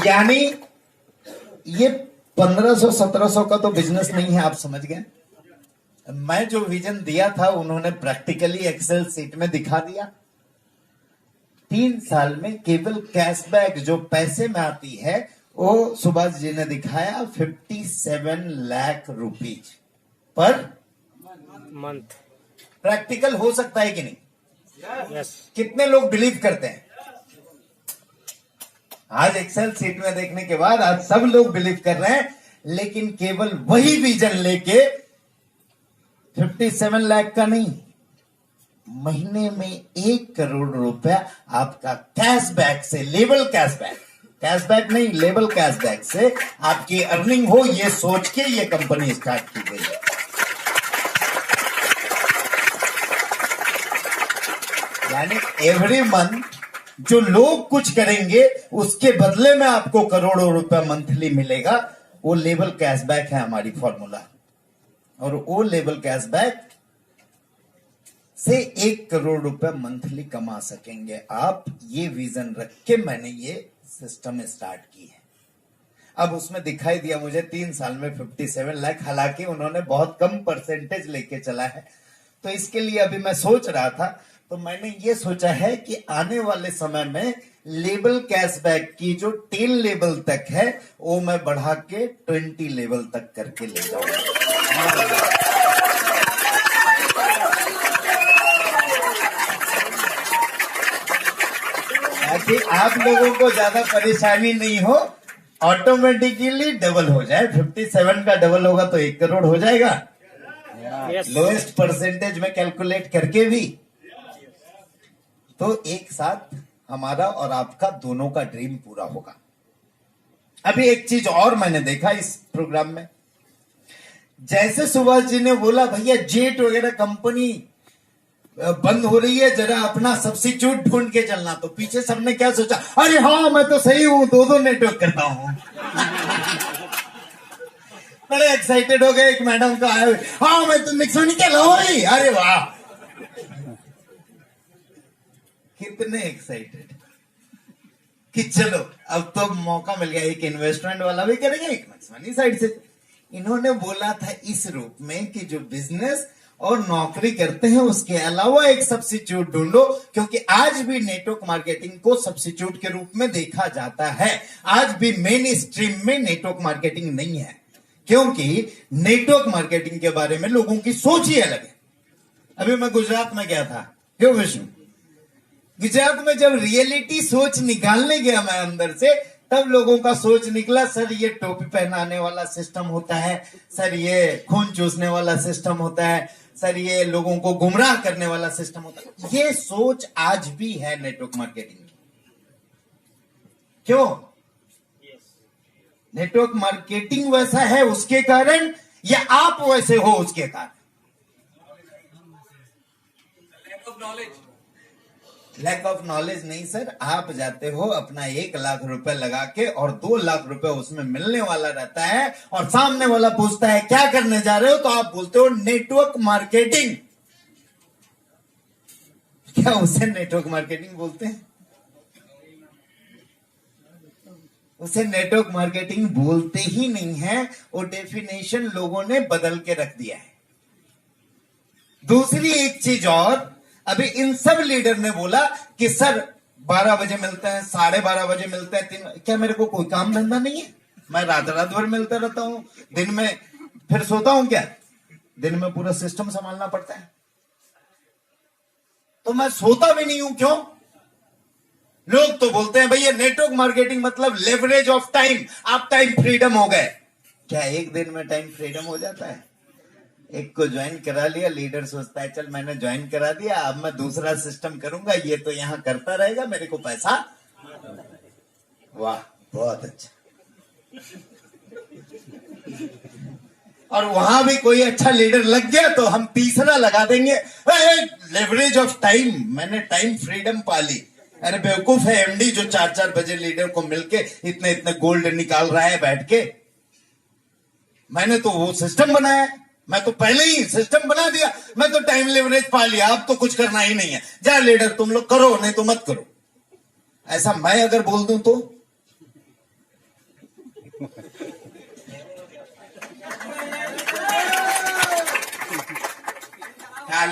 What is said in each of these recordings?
यानी ये 1500-1700 का तो बिजनेस नहीं है, आप समझ गए। मैं जो विजन दिया था उन्होंने प्रैक्टिकली एक्सेल सीट में दिखा दिया। 3 साल में केवल कैशबैक जो पैसे में आती है वो सुभाष जी ने दिखाया 57 lakh rupees per month. Practical हो सकता है कि नहीं? यस। कितने लोग बिलीव करते हैं? आज एक्सेल सीट में देखने के बाद आज सब लोग बिलीव कर रहे हैं, लेकिन केवल वही विजन लेके 57 लाख का नहीं, महीने में 1 करोड़ रुपया आपका कैशबैक से, लेवल कैशबैक, कैशबैक नहीं लेवल कैशबैक से आपकी अर्निंग हो, ये सोच के ये कंपनी स्टार्ट की गई है। यानी एवरी मंथ जो लोग कुछ करेंगे उसके बदले में आपको करोड़ों रुपया मंथली मिलेगा। वो लेवल कैशबैक है हमारी फॉर्मूला, और वो लेवल कैशबैक से 1 करोड़ रुपया मंथली कमा सकेंगे आप। ये विजन रख के मैंने ये सिस्टम स्टार्ट की है। अब उसमें दिखाई दिया मुझे 3 साल में 57 लाख, हालांकि उन्होंने बहुत कम परसेंटेज लेके चला है। तो इसके लिए अभी मैं सोच रहा था, तो मैंने ये सोचा है कि आने वाले समय में लेवल कैशबैक की जो 10 लेवल तक है वो मैं बढ़ा के 20 लेवल तक करके ले जाऊंगा। ताकि आप लोगों को ज्यादा परेशानी नहीं हो, ऑटोमेटिकली डबल हो जाए। 57 का डबल होगा तो 1 करोड़ हो जाएगा। लोएस्ट परसेंटेज में कैलकुलेट करके भी, तो एक साथ हमारा और आपका दोनों का ड्रीम पूरा होगा। अभी एक चीज और मैंने देखा इस प्रोग्राम में, जैसे सुभाष जी ने बोला भैया जेट वगैरह कंपनी बंद हो रही है, जरा अपना सब्स्टिट्यूट ढूंढ के चलना, तो पीछे सबने क्या सोचा, अरे हाँ मैं तो सही हूं, 2 नेटवर्क करता हूं। बड़े एक्साइटेड हो गए। एक मैडम का आए, हाँ मैं तो निक्सोनी के लाहौरी। अरे वाह, कितने एक्साइटेड कि चलो अब तो मौका मिल गया। एक इन्वेस्टमेंट वाला भी करेंगे, एक मैक्समनी साइड से। इन्होंने बोला था इस रूप में कि जो बिजनेस और नौकरी करते हैं उसके अलावा एक सब्स्टिट्यूट ढूंढो, क्योंकि आज भी नेटवर्क मार्केटिंग को सब्स्टिट्यूट के रूप में देखा जाता है। आज भी मेन स्ट्रीम में नेटवर्क मार्केटिंग नहीं है, क्योंकि नेटवर्क मार्केटिंग के बारे में लोगों की सोच ही अलग है। अभी मैं गुजरात में गया था, क्यों विष्णु? गुजरात में जब रियलिटी सोच निकालने गया मैं अंदर से, तब लोगों का सोच निकला, सर ये टोपी पहनाने वाला सिस्टम होता है, सर ये खून चूसने वाला सिस्टम होता है, सर ये लोगों को गुमराह करने वाला सिस्टम होता है। ये सोच आज भी है नेटवर्क मार्केटिंग की। क्यों? नेटवर्क मार्केटिंग वैसा है उसके कारण, या आप वैसे हो उसके कारण? लैक ऑफ नॉलेज नहीं सर, आप जाते हो अपना 1 लाख रुपए लगा के और 2 लाख रुपए उसमें मिलने वाला रहता है, और सामने वाला पूछता है क्या करने जा रहे हो, तो आप बोलते हो नेटवर्क मार्केटिंग। क्या उसे नेटवर्क मार्केटिंग बोलते हैं? उसे नेटवर्क मार्केटिंग बोलते ही नहीं है, वो डेफिनेशन लोगों ने बदल के रख दिया है। दूसरी एक चीज और, अभी इन सब लीडर ने बोला कि सर 12 बजे मिलते हैं, 12:30 बजे मिलते हैं, 3। क्या मेरे को कोई काम धंधा नहीं है? मैं रात रात भर मिलता रहता हूं, दिन में फिर सोता हूं क्या? दिन में पूरा सिस्टम संभालना पड़ता है, तो मैं सोता भी नहीं हूं। क्यों? लोग तो बोलते हैं भैया नेटवर्क मार्केटिंग मतलब लेवरेज ऑफ टाइम, आप टाइम फ्रीडम हो गए। क्या एक दिन में टाइम फ्रीडम हो जाता है? एक को ज्वाइन करा लिया, लीडर सोचता है चल मैंने ज्वाइन करा दिया, अब मैं दूसरा सिस्टम करूंगा, ये तो यहां करता रहेगा, मेरे को पैसा। वाह बहुत अच्छा। और वहां भी कोई अच्छा लीडर लग गया तो हम तीसरा लगा देंगे, लेवरेज ऑफ टाइम, मैंने टाइम फ्रीडम पा ली। अरे बेवकूफ है एमडी जो 4-4 बजे लीडर को मिलके इतने इतने गोल्ड निकाल रहा है बैठ के। मैंने तो वो सिस्टम बनाया है, मैं तो पहले ही सिस्टम बना दिया, मैं तो टाइम लेवरेज पा लिया, अब तो कुछ करना ही नहीं है, जा लीडर तुम लोग करो नहीं तो मत करो। ऐसा मैं अगर बोल दूं तो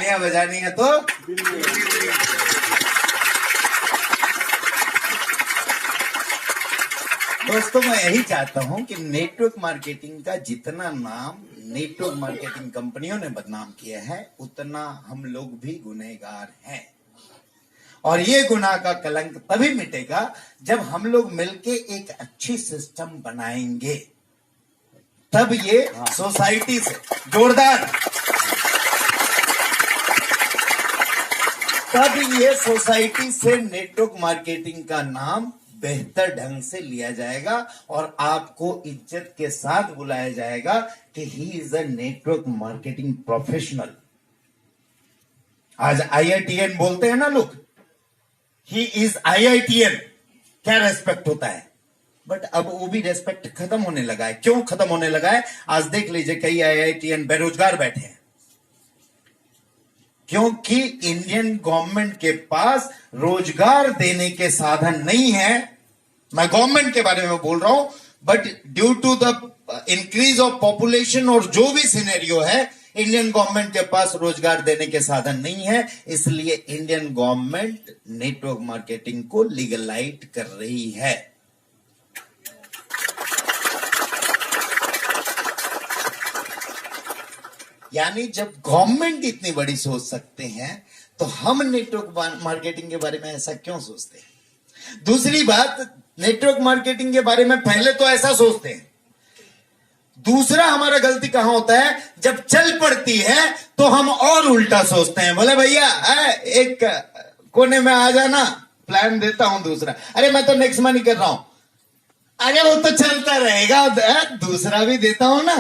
तालियां बजानी है तो दोस्तों, मैं यही चाहता हूं कि नेटवर्क मार्केटिंग का जितना नाम नेटवर्क मार्केटिंग कंपनियों ने बदनाम किया है, उतना हम लोग भी गुनहगार हैं। और ये गुनाह का कलंक तभी मिटेगा जब हम लोग मिलके एक अच्छी सिस्टम बनाएंगे, तब ये सोसाइटी से जोरदार, तब ये सोसाइटी से नेटवर्क मार्केटिंग का नाम बेहतर ढंग से लिया जाएगा और आपको इज्जत के साथ बुलाया जाएगा कि he is a network marketing professional. आज IITN बोलते हैं ना लोग, ही इज IITN, क्या रेस्पेक्ट होता है। बट अब वो भी रेस्पेक्ट खत्म होने लगा है। क्यों खत्म होने लगा है? आज देख लीजिए, कई IITN बेरोजगार बैठे हैं, क्योंकि इंडियन गवर्नमेंट के पास रोजगार देने के साधन नहीं है। मैं गवर्नमेंट के बारे में बोल रहा हूं, but due to the increase of population और जो भी सिनेरियो है, इंडियन गवर्नमेंट के पास रोजगार देने के साधन नहीं है। इसलिए इंडियन गवर्नमेंट नेटवर्क मार्केटिंग को लीगलाइज कर रही है। यानी जब गवर्नमेंट इतनी बड़ी सोच सकते हैं, तो हम नेटवर्क मार्केटिंग के बारे में ऐसा क्यों सोचते हैं? दूसरी बात, नेटवर्क मार्केटिंग के बारे में पहले तो ऐसा सोचते हैं। दूसरा हमारा गलती कहां होता है? जब चल पड़ती है तो हम और उल्टा सोचते हैं। बोले भैया एक कोने में आ जाना, प्लान देता हूं दूसरा। अरे मैं तो नेक्स्ट मनी कर रहा हूं। अरे वो तो चलता रहेगा, दूसरा भी देता हूं ना।